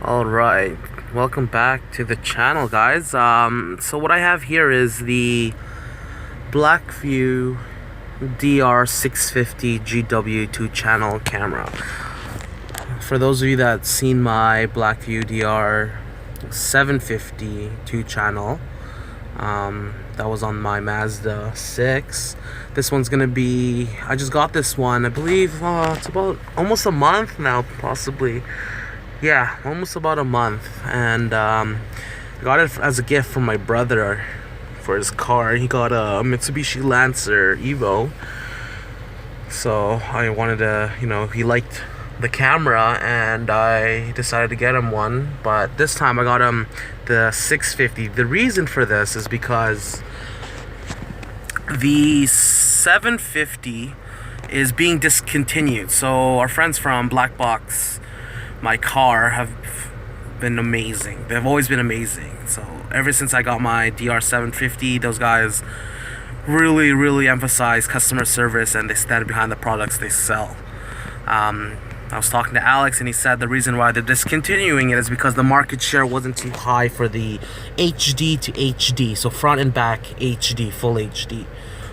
All right, welcome back to the channel, guys. So what I have here is the Blackvue Dr650 GW 2-channel camera. For those of you that seen my Blackvue Dr750 2-channel, that was on my Mazda 6. This one's gonna be, I just got this one, I believe it's about almost a month now, possibly. Yeah, almost about a month, and I got it as a gift from my brother for his car. He got a Mitsubishi Lancer Evo, so I wanted to, he liked the camera, and I decided to get him one. But this time I got him the 650. The reason for this is because the 750 is being discontinued. So our friends from blackboxmycar have been amazing. They've always been amazing. So ever since I got my Dr750, those guys really emphasize customer service, and they stand behind the products they sell. I was talking to Alex, and he said the reason why they're discontinuing it is because the market share wasn't too high for the HD to HD, so front and back HD, full HD.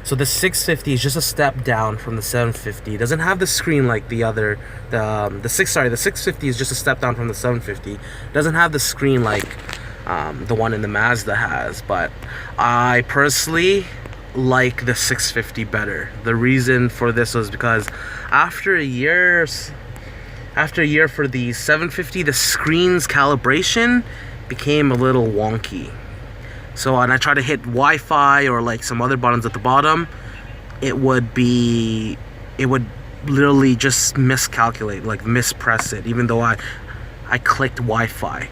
So the 650 is just a step down from the 750. It doesn't have the screen like the other, the 650 is just a step down from the 750. It doesn't have the screen like the one in the Mazda has, but I personally like the 650 better. The reason for this was because after a year for the 750, the screen's calibration became a little wonky. So when I try to hit Wi-Fi or like some other buttons at the bottom, it would literally just miscalculate, like mispress it, even though I clicked Wi-Fi.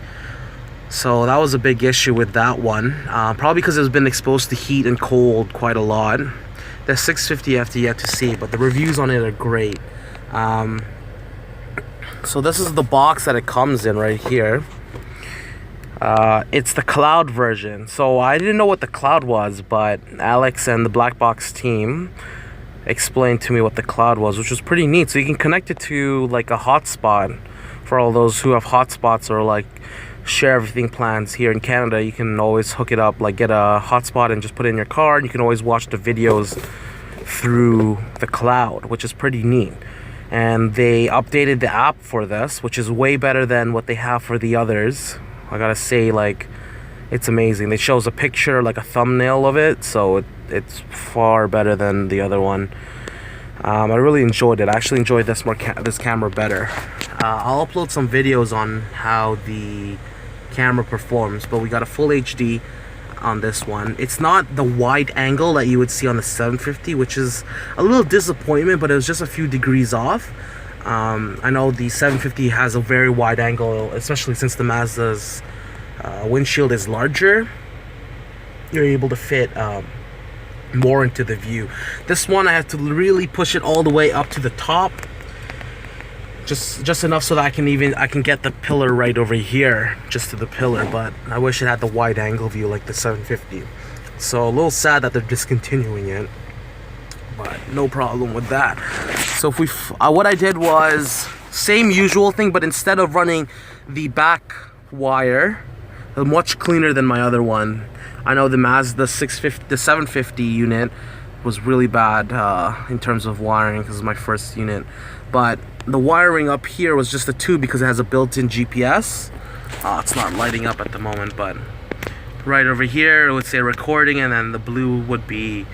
So that was a big issue with that one, probably because it's been exposed to heat and cold quite a lot. The 650 I have yet to see, but the reviews on it are great. So this is the box that it comes in right here. It's the cloud version. So I didn't know what the cloud was, but Alex and the Black Box team explained to me what the cloud was, which was pretty neat. So you can connect it to like a hotspot for all those who have hotspots or like share everything plans here in Canada. You can always hook it up, like get a hotspot and just put it in your car, and you can always watch the videos through the cloud, which is pretty neat. And they updated the app for this, which is way better than what they have for the others. I gotta say, like, it's amazing. It shows a picture, like a thumbnail of it, so it's far better than the other one. I really enjoyed it. I actually enjoyed this camera better. I'll upload some videos on how the camera performs, but we got a full HD on this one. It's not the wide angle that you would see on the 750, which is a little disappointment, but it was just a few degrees off. I know the 750 has a very wide angle, especially since the Mazda's windshield is larger. You're able to fit more into the view. This one I have to really push it all the way up to the top, just enough so that I can get the pillar right over here, just to the pillar. But I wish it had the wide angle view like the 750. So a little sad that they're discontinuing it, but no problem with that. So if what I did was same usual thing, but instead of running the back wire, much cleaner than my other one. I know the Mazda 650, the 750 unit was really bad in terms of wiring because it's my first unit. But the wiring up here was just a tube because it has a built-in GPS. It's not lighting up at the moment, but right over here it would say recording, and then the blue would be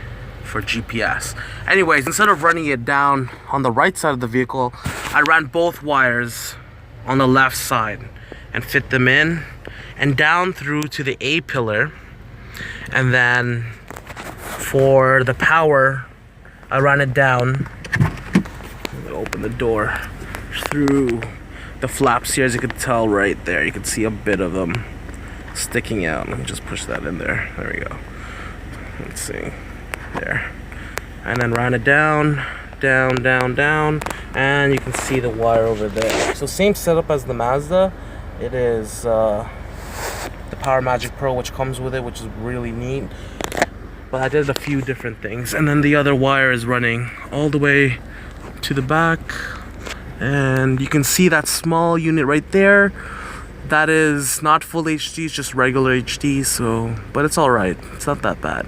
for GPS. Anyways, instead of running it down on the right side of the vehicle, I ran both wires on the left side and fit them in and down through to the A pillar. And then for the power, I ran it down. I'm gonna open the door through the flaps here. As you can tell right there, you can see a bit of them sticking out. Let me just push that in there. There we go. Let's see. There. And then ran it down, and you can see the wire over there. So same setup as the Mazda. It is the Power Magic Pro, which comes with it, which is really neat. But I did a few different things. And then the other wire is running all the way to the back, and you can see that small unit right there. That is not full HD, it's just regular HD, so, but it's alright. It's not that bad.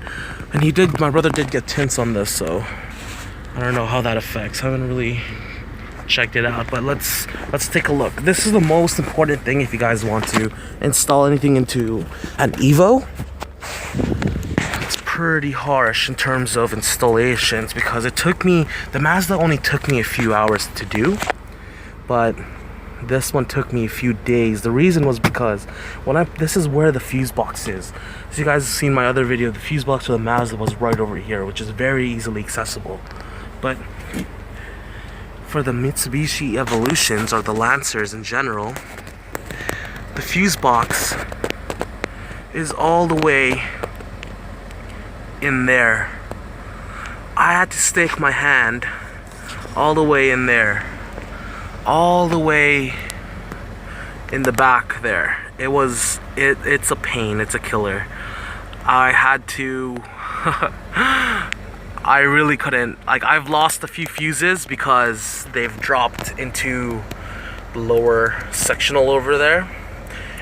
And my brother did get tints on this, so I don't know how that affects. I haven't really checked it out, but let's take a look. This is the most important thing if you guys want to install anything into an Evo. It's pretty harsh in terms of installations because the Mazda only took me a few hours to do, but this one took me a few days. The reason was because this is where the fuse box is. As you guys have seen my other video, the fuse box for the Mazda was right over here, which is very easily accessible. But for the Mitsubishi Evolutions, or the Lancers in general, the fuse box is all the way in there. I had to stick my hand all the way in there, all the way in the back there. It's a pain, it's a killer. I had to I really couldn't, I've lost a few fuses because they've dropped into the lower sectional over there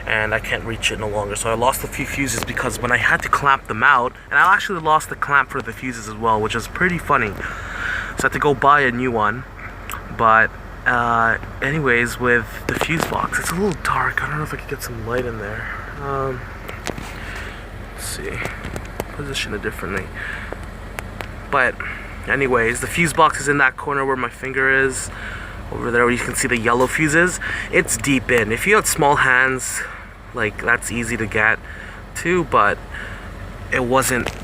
and I can't reach it no longer. So I lost a few fuses because when I had to clamp them out, and I actually lost the clamp for the fuses as well, which is pretty funny. So I had to go buy a new one. But anyways, with the fuse box, it's a little dark. I don't know if I could get some light in there. Let's see, position it differently. But anyways, the fuse box is in that corner where my finger is, over there where you can see the yellow fuses. It's deep in. If you have small hands, that's easy to get to, but it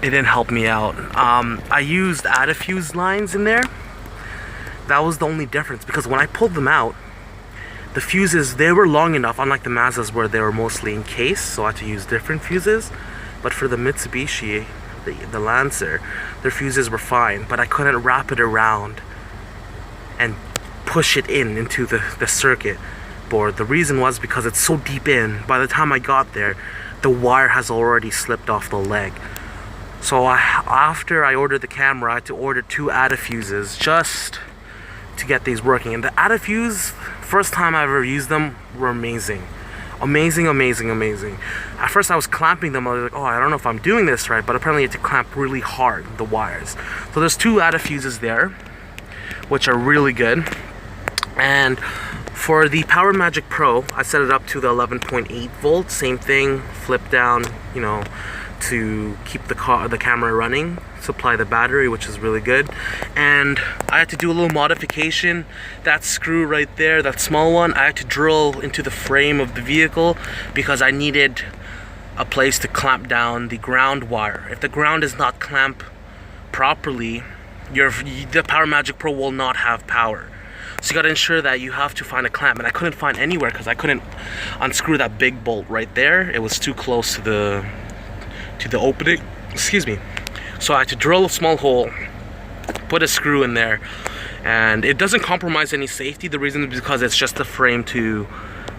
didn't help me out. I used fuse lines in there. That was the only difference, because when I pulled them out, the fuses, they were long enough, unlike the Mazdas where they were mostly encased, so I had to use different fuses. But for the Mitsubishi, the Lancer, their fuses were fine, but I couldn't wrap it around and push it into the circuit board. The reason was because it's so deep in. By the time I got there, the wire has already slipped off the leg. So after I ordered the camera, I had to order 2 fuses just to get these working. And the fuse, first time I ever used them, were amazing. Amazing, amazing, amazing. At first I was clamping them, I was like, oh, I don't know if I'm doing this right, but apparently you have to clamp really hard, the wires. So there's 2 fuses there, which are really good. And for the Power Magic Pro, I set it up to the 11.8 volt, same thing, flip down, to keep the camera running, supply the battery, which is really good. And I had to do a little modification. That screw right there, that small one, I had to drill into the frame of the vehicle because I needed a place to clamp down the ground wire. If the ground is not clamped properly, the Power Magic Pro will not have power. So you gotta ensure that you have to find a clamp, and I couldn't find anywhere because I couldn't unscrew that big bolt right there. It was too close to the opening, excuse me. So I had to drill a small hole, put a screw in there, and it doesn't compromise any safety. The reason is because it's just the frame to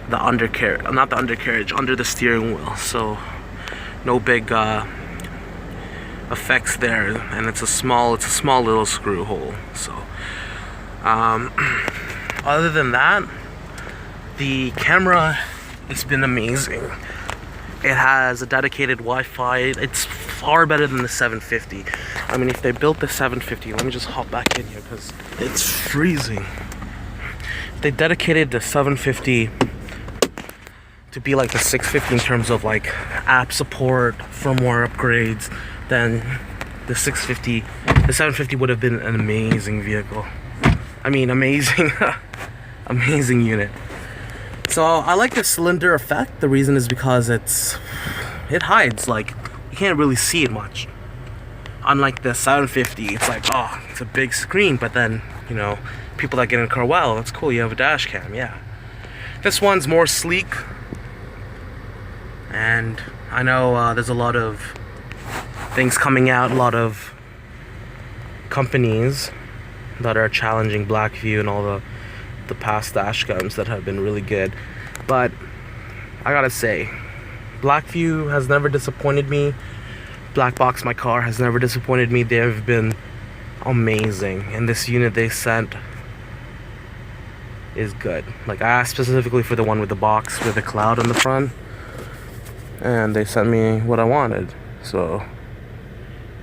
the undercarriage, not the undercarriage, under the steering wheel. So no big effects there, and it's a small little screw hole. So other than that, the camera has been amazing. It has a dedicated Wi-Fi. It's far better than the 750. I mean, if they built the 750, let me just hop back in here because it's freezing. If they dedicated the 750 to be like the 650 in terms of app support, firmware upgrades, then the 750 would have been an amazing vehicle. I mean, amazing, amazing unit. So I like the cylinder effect. The reason is because it hides, you can't really see it much. Unlike the 750, it's oh, it's a big screen, but then, people that get in the car, wow, that's cool, you have a dash cam, yeah. This one's more sleek, and I know there's a lot of things coming out, a lot of companies that are challenging Blackvue and all the past dash cams that have been really good, but I gotta say, Blackvue has never disappointed me. Blackboxmycar has never disappointed me. They have been amazing, and this unit they sent is good. Like, I asked specifically for the one with the box with the cloud on the front, and they sent me what I wanted. So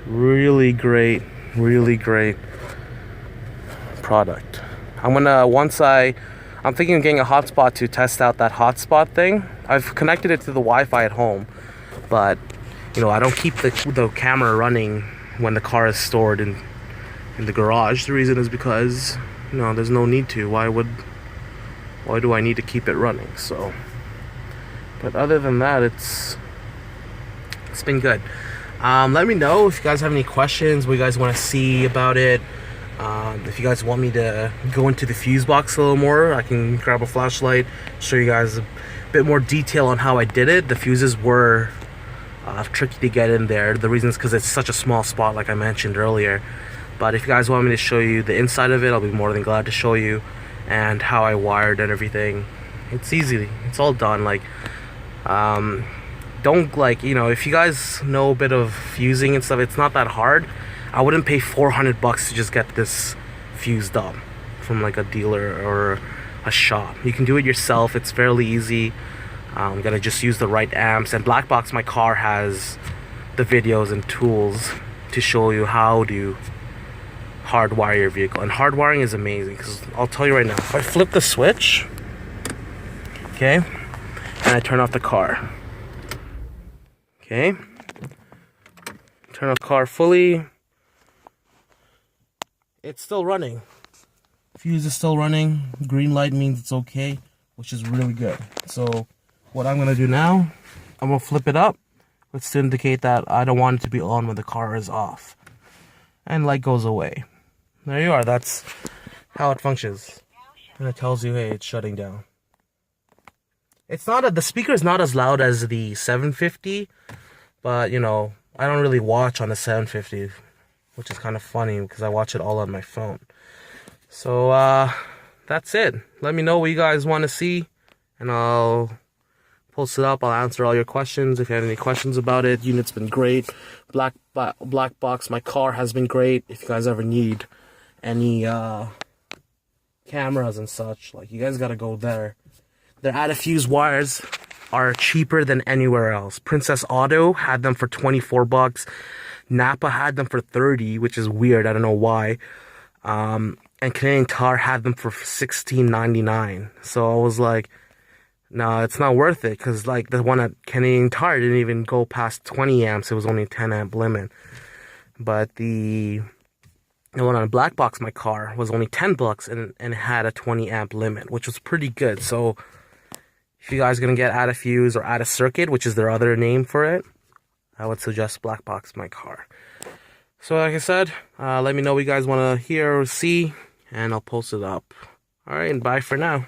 really great product. I'm thinking of getting a hotspot to test out that hotspot thing. I've connected it to the Wi-Fi at home, but you know, I don't keep the camera running when the car is stored in the garage. The reason is because, you know, there's no need to. Why do I need to keep it running? So, but other than that, it's been good. Let me know if you guys have any questions, what you guys want to see about it. If you guys want me to go into the fuse box a little more, I can grab a flashlight, show you guys a bit more detail on how I did it. The fuses were tricky to get in there. The reason is because it's such a small spot, like I mentioned earlier. But if you guys want me to show you the inside of it, I'll be more than glad to show you, and how I wired and everything. It's easy. It's all done. Like, don't, like, you know, if you guys know a bit of fusing and stuff, it's not that hard. I wouldn't pay $400 to just get this fused up from like a dealer or a shop. You can do it yourself. It's fairly easy. You gotta just use the right amps, and blackboxmycar has the videos and tools to show you how to hardwire your vehicle. And hardwiring is amazing, because I'll tell you right now, if I flip the switch, okay, and I turn off the car, okay, turn off the car fully, it's still running. Fuse is still running. Green light means it's okay, which is really good. So what I'm gonna do now, I'm gonna flip it up. Let's to indicate that I don't want it to be on when the car is off. And light goes away. There you are. That's how it functions. And it tells you, hey, it's shutting down. It's not the speaker is not as loud as the 750, but you know, I don't really watch on the 750, which is kind of funny because I watch it all on my phone. So that's it. Let me know what you guys want to see, and I'll post it up. I'll answer all your questions if you have any questions about it. Unit's been great. Blackboxmycar has been great. If you guys ever need any cameras and such, like, you guys gotta go there. Their out of fuse wires are cheaper than anywhere else. Princess Auto had them for $24. Napa had them for $30, which is weird. I don't know why. And Canadian Tire had them for $16.99. So I was like, no, it's not worth it, because like the one at Canadian Tire didn't even go past 20 amps. It was only a 10 amp limit. But the one on Blackboxmycar was only $10 and it had a 20 amp limit, which was pretty good. So if you guys are gonna get out of fuse or out of circuit, which is their other name for it, I would suggest Blackboxmycar. So like I said, let me know what you guys want to hear or see, and I'll post it up. Alright, and bye for now.